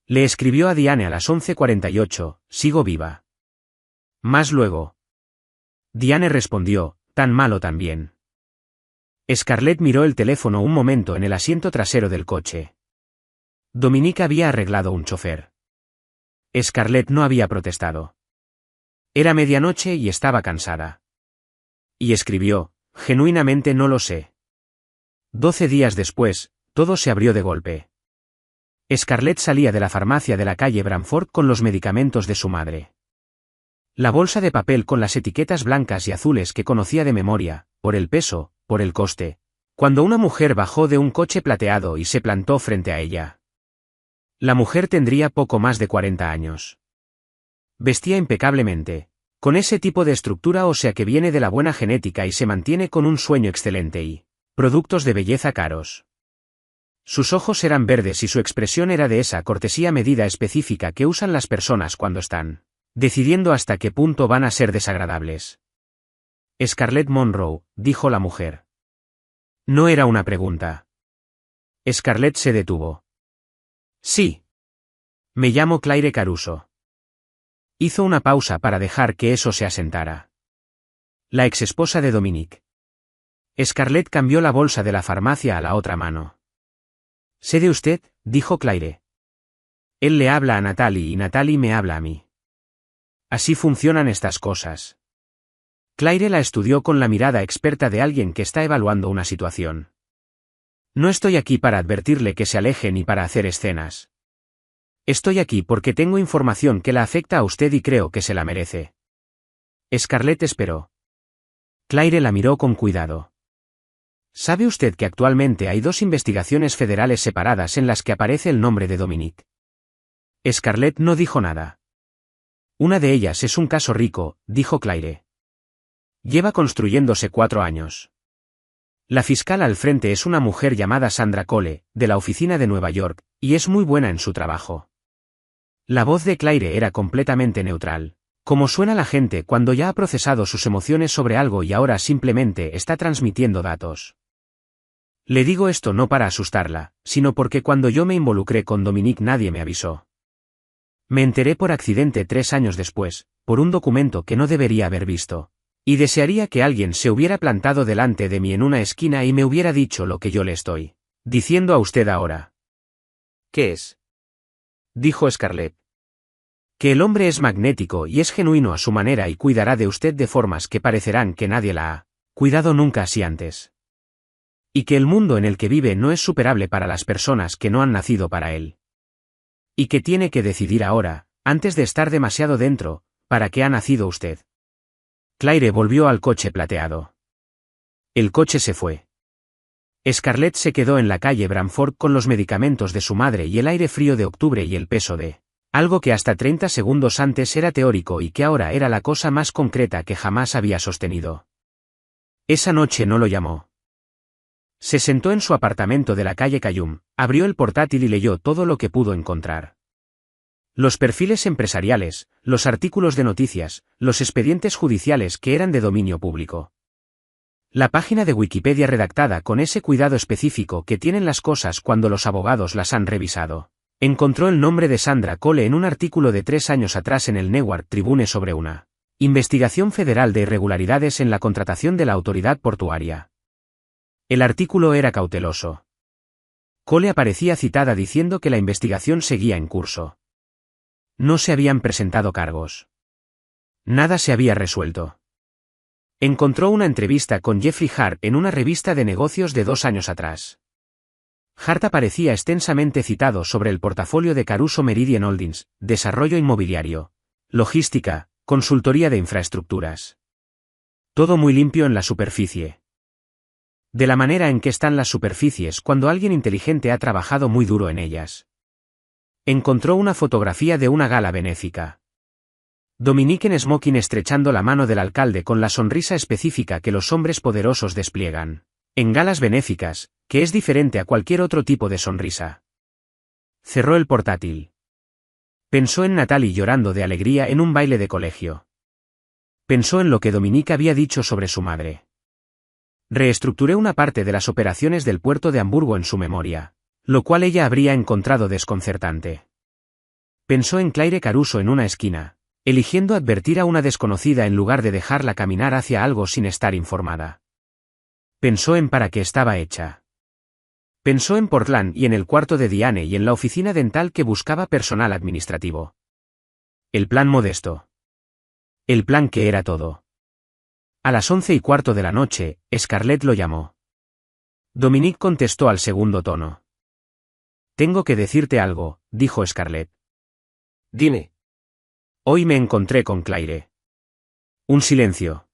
Speaker 1: Le escribió a Diane a las 11:48, sigo viva. Más luego. Diane respondió, tan malo también. Scarlett miró el teléfono un momento en el asiento trasero del coche. Dominique había arreglado un chofer. Scarlett no había protestado. Era medianoche y estaba cansada. Y escribió, genuinamente no lo sé. 12 días después, todo se abrió de golpe. Scarlett salía de la farmacia de la calle Bramford con los medicamentos de su madre. La bolsa de papel con las etiquetas blancas y azules que conocía de memoria, por el peso, por el coste, cuando una mujer bajó de un coche plateado y se plantó frente a ella. La mujer tendría poco más de 40 años. Vestía impecablemente, con ese tipo de estructura ósea que viene de la buena genética y se mantiene con un sueño excelente y productos de belleza caros. Sus ojos eran verdes y su expresión era de esa cortesía medida específica que usan las personas cuando están decidiendo hasta qué punto van a ser desagradables. Scarlett Monroe, dijo la mujer. No era una pregunta. Scarlett se detuvo. Sí. Me llamo Claire Caruso. Hizo una pausa para dejar que eso se asentara. La exesposa de Dominique. Scarlett cambió la bolsa de la farmacia a la otra mano. Sé de usted, dijo Claire. Él le habla a Natalie y Natalie me habla a mí. Así funcionan estas cosas. Claire la estudió con la mirada experta de alguien que está evaluando una situación. No estoy aquí para advertirle que se aleje ni para hacer escenas. Estoy aquí porque tengo información que la afecta a usted y creo que se la merece. Scarlett esperó. Claire la miró con cuidado. ¿Sabe usted que actualmente hay 2 investigaciones federales separadas en las que aparece el nombre de Dominique? Scarlett no dijo nada. Una de ellas es un caso rico, dijo Claire. Lleva construyéndose 4 años. La fiscal al frente es una mujer llamada Sandra Cole, de la oficina de Nueva York, y es muy buena en su trabajo. La voz de Claire era completamente neutral, como suena la gente cuando ya ha procesado sus emociones sobre algo y ahora simplemente está transmitiendo datos. Le digo esto no para asustarla, sino porque cuando yo me involucré con Dominique nadie me avisó. Me enteré por accidente 3 años después, por un documento que no debería haber visto. Y desearía que alguien se hubiera plantado delante de mí en una esquina y me hubiera dicho lo que yo le estoy diciendo a usted ahora. ¿Qué es? Dijo Scarlett. Que el hombre es magnético y es genuino a su manera y cuidará de usted de formas que parecerán que nadie la ha cuidado nunca así antes. Y que el mundo en el que vive no es superable para las personas que no han nacido para él. Y que tiene que decidir ahora, antes de estar demasiado dentro, para qué ha nacido usted. Claire volvió al coche plateado. El coche se fue. Scarlett se quedó en la calle Bramford con los medicamentos de su madre y el aire frío de octubre y el peso de algo que hasta 30 segundos antes era teórico y que ahora era la cosa más concreta que jamás había sostenido. Esa noche no lo llamó. Se sentó en su apartamento de la calle Cayum, abrió el portátil y leyó todo lo que pudo encontrar. Los perfiles empresariales, los artículos de noticias, los expedientes judiciales que eran de dominio público. La página de Wikipedia redactada con ese cuidado específico que tienen las cosas cuando los abogados las han revisado. Encontró el nombre de Sandra Cole en un artículo de 3 años atrás en el Newark Tribune sobre una investigación federal de irregularidades en la contratación de la autoridad portuaria. El artículo era cauteloso. Cole aparecía citada diciendo que la investigación seguía en curso. No se habían presentado cargos. Nada se había resuelto. Encontró una entrevista con Jeffrey Hart en una revista de negocios de 2 años atrás. Hart aparecía extensamente citado sobre el portafolio de Caruso Meridian Holdings, desarrollo inmobiliario, logística, consultoría de infraestructuras. Todo muy limpio en la superficie. De la manera en que están las superficies cuando alguien inteligente ha trabajado muy duro en ellas. Encontró una fotografía de una gala benéfica. Dominique en smoking estrechando la mano del alcalde con la sonrisa específica que los hombres poderosos despliegan en galas benéficas, que es diferente a cualquier otro tipo de sonrisa. Cerró el portátil. Pensó en Natalie llorando de alegría en un baile de colegio. Pensó en lo que Dominique había dicho sobre su madre. Reestructuré una parte de las operaciones del puerto de Hamburgo en su memoria, lo cual ella habría encontrado desconcertante. Pensó en Claire Caruso en una esquina, eligiendo advertir a una desconocida en lugar de dejarla caminar hacia algo sin estar informada. Pensó en para qué estaba hecha. Pensó en Portland y en el cuarto de Diane y en la oficina dental que buscaba personal administrativo. El plan modesto. El plan que era todo. A las 11:15 de la noche, Scarlett lo llamó. Dominique contestó al segundo tono. Tengo que decirte algo, dijo Scarlett.
Speaker 2: Dime.
Speaker 1: Hoy me encontré con Claire. Un silencio.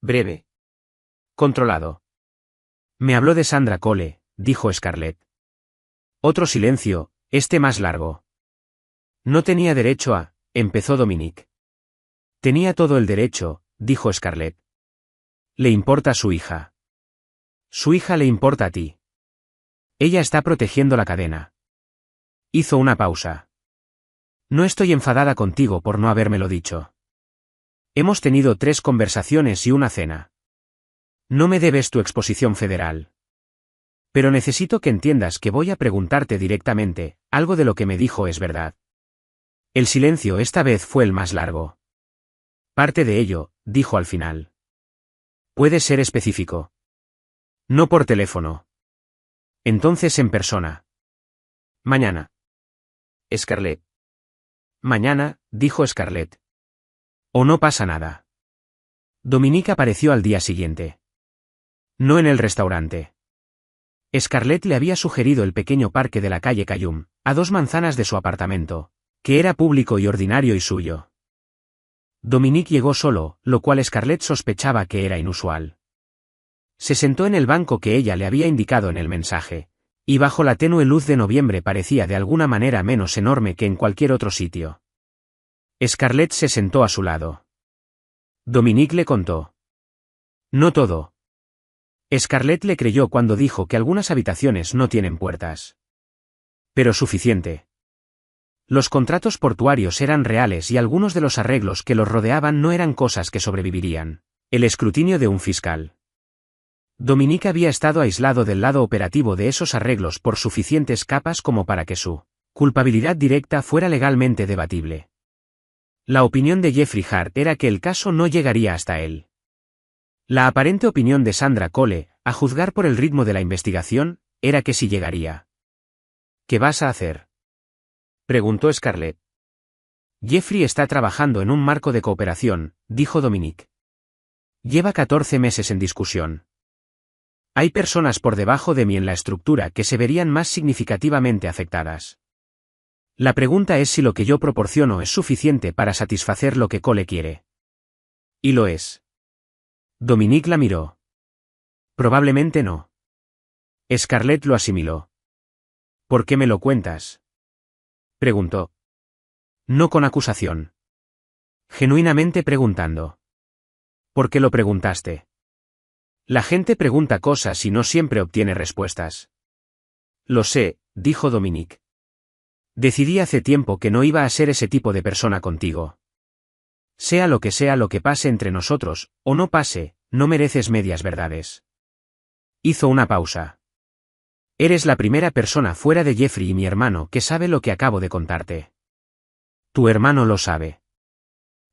Speaker 2: Breve.
Speaker 1: Controlado. Me habló de Sandra Cole, dijo Scarlett. Otro silencio, este más largo. No tenía derecho a, empezó Dominique. Tenía todo el derecho, dijo Scarlett. Le importa su hija. Su hija le importa a ti. Ella está protegiendo la cadena. Hizo una pausa. No estoy enfadada contigo por no habérmelo dicho. Hemos tenido 3 conversaciones y una cena. No me debes tu exposición federal. Pero necesito que entiendas que voy a preguntarte directamente, algo de lo que me dijo es verdad. El silencio esta vez fue el más largo. Parte de ello, dijo al final. ¿Puedes ser específico? No por teléfono. Entonces en persona. Mañana.
Speaker 2: Scarlett.
Speaker 1: Mañana, dijo Scarlett. O no pasa nada. Dominique apareció al día siguiente. No en el restaurante. Scarlett le había sugerido el pequeño parque de la calle Cayum, a 2 manzanas de su apartamento, que era público y ordinario y suyo. Dominique llegó solo, lo cual Scarlett sospechaba que era inusual. Se sentó en el banco que ella le había indicado en el mensaje, y bajo la tenue luz de noviembre parecía de alguna manera menos enorme que en cualquier otro sitio. Scarlett se sentó a su lado. Dominique le contó. No todo. Scarlett le creyó cuando dijo que algunas habitaciones no tienen puertas. Pero suficiente. Los contratos portuarios eran reales y algunos de los arreglos que los rodeaban no eran cosas que sobrevivirían. El escrutinio de un fiscal. Dominique había estado aislado del lado operativo de esos arreglos por suficientes capas como para que su culpabilidad directa fuera legalmente debatible. La opinión de Jeffrey Hart era que el caso no llegaría hasta él. La aparente opinión de Sandra Cole, a juzgar por el ritmo de la investigación, era que sí llegaría. ¿Qué vas a hacer?, preguntó Scarlett. Jeffrey está trabajando en un marco de cooperación, dijo Dominique. Lleva 14 meses en discusión. Hay personas por debajo de mí en la estructura que se verían más significativamente afectadas. La pregunta es si lo que yo proporciono es suficiente para satisfacer lo que Cole quiere. Y lo es. Dominique la miró. Probablemente no. Scarlett lo asimiló. ¿Por qué me lo cuentas?, preguntó. No con acusación. Genuinamente preguntando. ¿Por qué lo preguntaste? La gente pregunta cosas y no siempre obtiene respuestas. Lo sé, dijo Dominique. Decidí hace tiempo que no iba a ser ese tipo de persona contigo. Sea lo que pase entre nosotros, o no pase, no mereces medias verdades. Hizo una pausa. Eres la primera persona fuera de Jeffrey y mi hermano que sabe lo que acabo de contarte. Tu hermano lo sabe.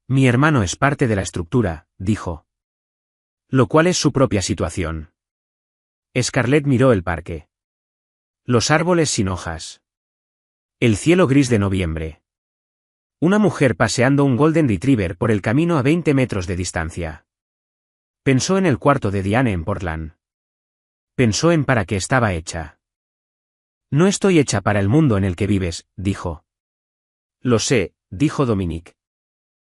Speaker 1: Mi hermano es parte de la estructura, dijo. Lo cual es su propia situación. Scarlett miró el parque. Los árboles sin hojas. El cielo gris de noviembre. Una mujer paseando un Golden Retriever por el camino a 20 metros de distancia. Pensó en el cuarto de Diane en Portland. Pensó en para qué estaba hecha. No estoy hecha para el mundo en el que vives, dijo. Lo sé, dijo Dominique.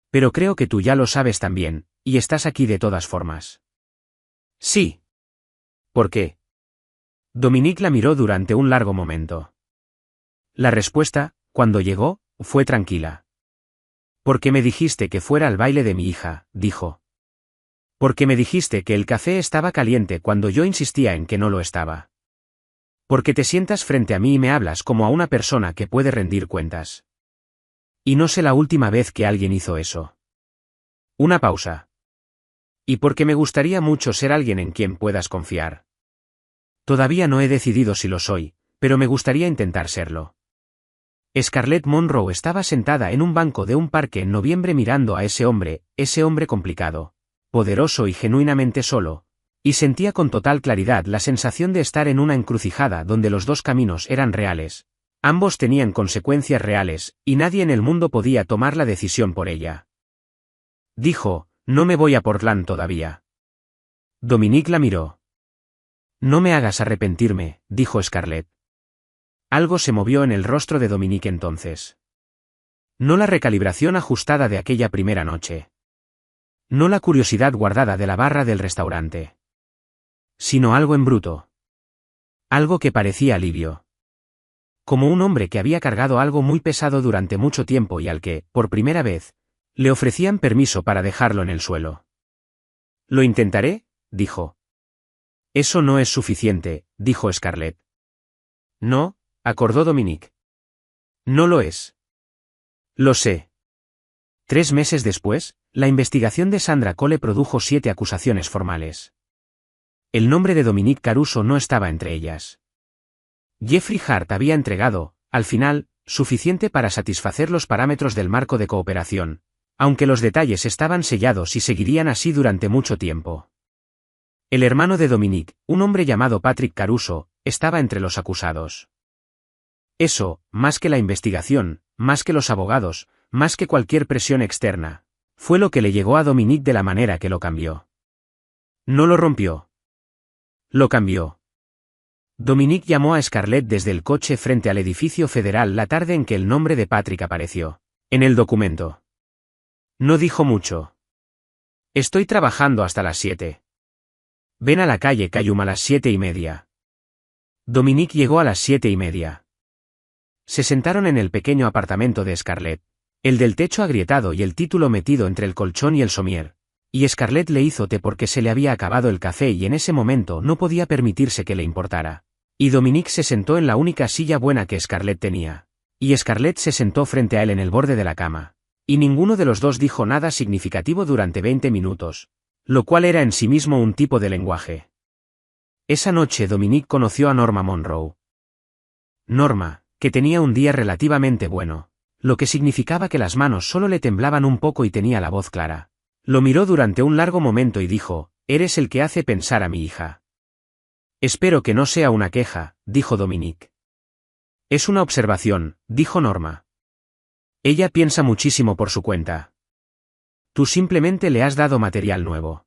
Speaker 1: Pero creo que tú ya lo sabes también, y estás aquí de todas formas. Sí. ¿Por qué? Dominique la miró durante un largo momento. La respuesta, cuando llegó, fue tranquila. Porque me dijiste que fuera al baile de mi hija, dijo. Porque me dijiste que el café estaba caliente cuando yo insistía en que no lo estaba. Porque te sientas frente a mí y me hablas como a una persona que puede rendir cuentas. Y no sé la última vez que alguien hizo eso. Una pausa. Y porque me gustaría mucho ser alguien en quien puedas confiar. Todavía no he decidido si lo soy, pero me gustaría intentar serlo. Scarlett Monroe estaba sentada en un banco de un parque en noviembre mirando a ese hombre complicado, poderoso y genuinamente solo, y sentía con total claridad la sensación de estar en una encrucijada donde los dos caminos eran reales. Ambos tenían consecuencias reales, y nadie en el mundo podía tomar la decisión por ella. Dijo, no me voy a Portland todavía. Dominique la miró. No me hagas arrepentirme, dijo Scarlett. Algo se movió en el rostro de Dominique entonces. No la recalibración ajustada de aquella primera noche. No la curiosidad guardada de la barra del restaurante. Sino algo en bruto. Algo que parecía alivio. Como un hombre que había cargado algo muy pesado durante mucho tiempo y al que, por primera vez, le ofrecían permiso para dejarlo en el suelo. Lo intentaré, dijo. Eso no es suficiente, dijo Scarlett. No, acordó Dominique. No lo es. Lo sé. 3 meses después, la investigación de Sandra Cole produjo 7 acusaciones formales. El nombre de Dominique Caruso no estaba entre ellas. Jeffrey Hart había entregado, al final, suficiente para satisfacer los parámetros del marco de cooperación, aunque los detalles estaban sellados y seguirían así durante mucho tiempo. El hermano de Dominique, un hombre llamado Patrick Caruso, estaba entre los acusados. Eso, más que la investigación, más que los abogados, más que cualquier presión externa, fue lo que le llegó a Dominique de la manera que lo cambió. No lo rompió. Lo cambió. Dominique llamó a Scarlett desde el coche frente al edificio federal la tarde en que el nombre de Patrick apareció en el documento. No dijo mucho. Estoy trabajando hasta las 7. Ven a la calle Cayum a las 7:30. Dominique llegó a las 7:30. Se sentaron en el pequeño apartamento de Scarlett, el del techo agrietado y el título metido entre el colchón y el somier, y Scarlett le hizo té porque se le había acabado el café y en ese momento no podía permitirse que le importara. Y Dominique se sentó en la única silla buena que Scarlett tenía, y Scarlett se sentó frente a él en el borde de la cama, y ninguno de los dos dijo nada significativo durante 20 minutos, lo cual era en sí mismo un tipo de lenguaje. Esa noche Dominique conoció a Norma Monroe. Norma, que tenía un día relativamente bueno, lo que significaba que las manos solo le temblaban un poco y tenía la voz clara. Lo miró durante un largo momento y dijo, «Eres el que hace pensar a mi hija». «Espero que no sea una queja», dijo Dominique. «Es una observación», dijo Norma. «Ella piensa muchísimo por su cuenta. Tú simplemente le has dado material nuevo».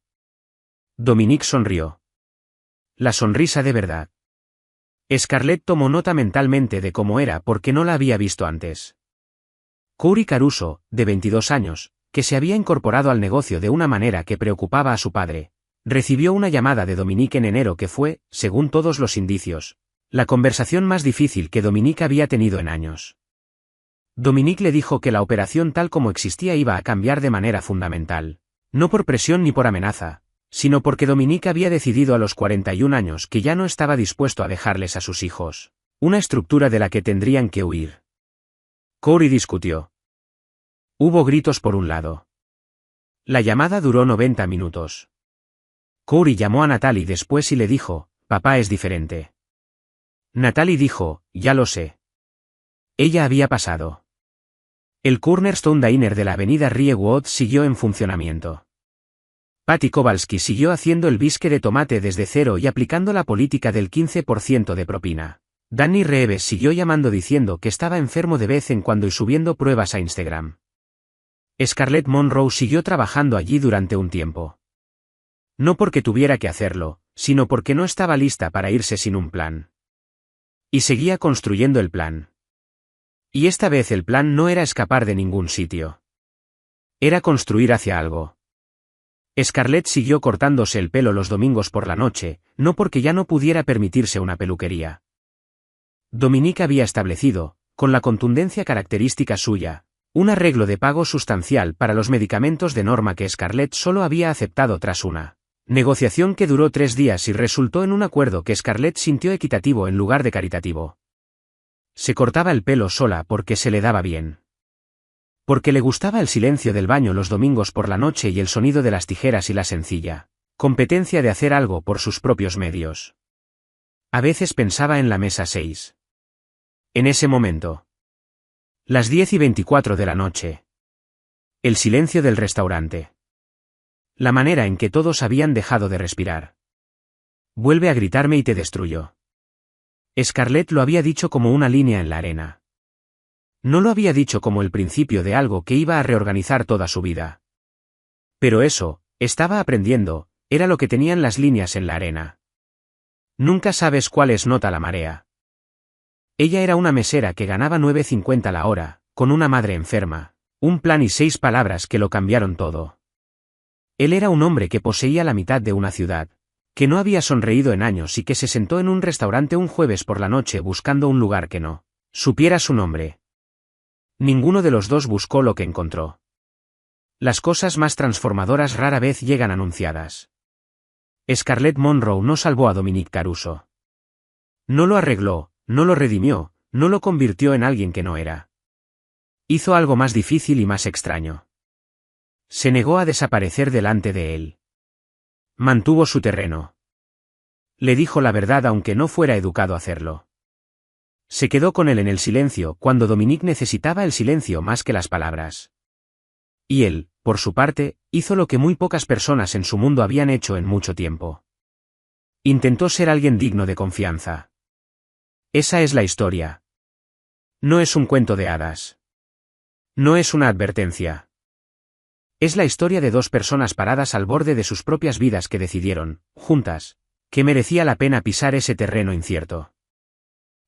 Speaker 1: Dominique sonrió. La sonrisa de verdad. Scarlett tomó nota mentalmente de cómo era porque no la había visto antes. Corey Caruso, de 22 años, que se había incorporado al negocio de una manera que preocupaba a su padre, recibió una llamada de Dominique en enero que fue, según todos los indicios, la conversación más difícil que Dominique había tenido en años. Dominique le dijo que la operación tal como existía iba a cambiar de manera fundamental, no por presión ni por amenaza, sino porque Dominique había decidido a los 41 años que ya no estaba dispuesto a dejarles a sus hijos una estructura de la que tendrían que huir. Corey discutió. Hubo gritos por un lado. La llamada duró 90 minutos. Corey llamó a Natalie después y le dijo, «Papá es diferente». Natalie dijo, ya lo sé. Ella había pasado. El Cornerstone Diner de la avenida Riewood siguió en funcionamiento. Patty Kowalski siguió haciendo el bisque de tomate desde cero y aplicando la política del 15% de propina. Danny Reeves siguió llamando diciendo que estaba enfermo de vez en cuando y subiendo pruebas a Instagram. Scarlett Monroe siguió trabajando allí durante un tiempo. No porque tuviera que hacerlo, sino porque no estaba lista para irse sin un plan. Y seguía construyendo el plan. Y esta vez el plan no era escapar de ningún sitio. Era construir hacia algo. Scarlett siguió cortándose el pelo los domingos por la noche, no porque ya no pudiera permitirse una peluquería. Dominique había establecido, con la contundencia característica suya, un arreglo de pago sustancial para los medicamentos de Norma que Scarlett solo había aceptado tras una negociación que duró 3 días y resultó en un acuerdo que Scarlett sintió equitativo en lugar de caritativo. Se cortaba el pelo sola porque se le daba bien. Porque le gustaba el silencio del baño los domingos por la noche y el sonido de las tijeras y la sencilla competencia de hacer algo por sus propios medios. A veces pensaba en la mesa 6. En ese momento. Las 10:24 de la noche. El silencio del restaurante. La manera en que todos habían dejado de respirar. Vuelve a gritarme y te destruyo. Scarlett lo había dicho como una línea en la arena. No lo había dicho como el principio de algo que iba a reorganizar toda su vida. Pero eso, estaba aprendiendo, era lo que tenían las líneas en la arena. Nunca sabes cuál es nota la marea. Ella era una mesera que ganaba 9,50 la hora, con una madre enferma, un plan y 6 palabras que lo cambiaron todo. Él era un hombre que poseía la mitad de una ciudad, que no había sonreído en años y que se sentó en un restaurante un jueves por la noche buscando un lugar que no supiera su nombre. Ninguno de los dos buscó lo que encontró. Las cosas más transformadoras rara vez llegan anunciadas. Scarlett Monroe no salvó a Dominique Caruso. No lo arregló, no lo redimió, no lo convirtió en alguien que no era. Hizo algo más difícil y más extraño. Se negó a desaparecer delante de él. Mantuvo su terreno. Le dijo la verdad aunque no fuera educado a hacerlo. Se quedó con él en el silencio cuando Dominique necesitaba el silencio más que las palabras. Y él, por su parte, hizo lo que muy pocas personas en su mundo habían hecho en mucho tiempo. Intentó ser alguien digno de confianza. Esa es la historia. No es un cuento de hadas. No es una advertencia. Es la historia de 2 personas paradas al borde de sus propias vidas que decidieron, juntas, que merecía la pena pisar ese terreno incierto.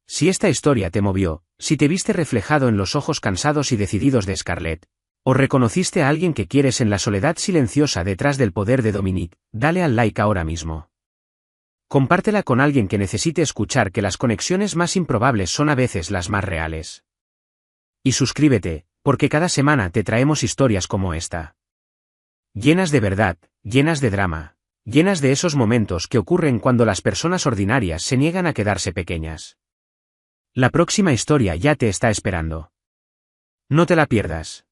Speaker 1: Si esta historia te movió, si te viste reflejado en los ojos cansados y decididos de Scarlett, o reconociste a alguien que quieres en la soledad silenciosa detrás del poder de Dominique, dale al like ahora mismo. Compártela con alguien que necesite escuchar que las conexiones más improbables son a veces las más reales. Y suscríbete, porque cada semana te traemos historias como esta. Llenas de verdad, llenas de drama, llenas de esos momentos que ocurren cuando las personas ordinarias se niegan a quedarse pequeñas. La próxima historia ya te está esperando. No te la pierdas.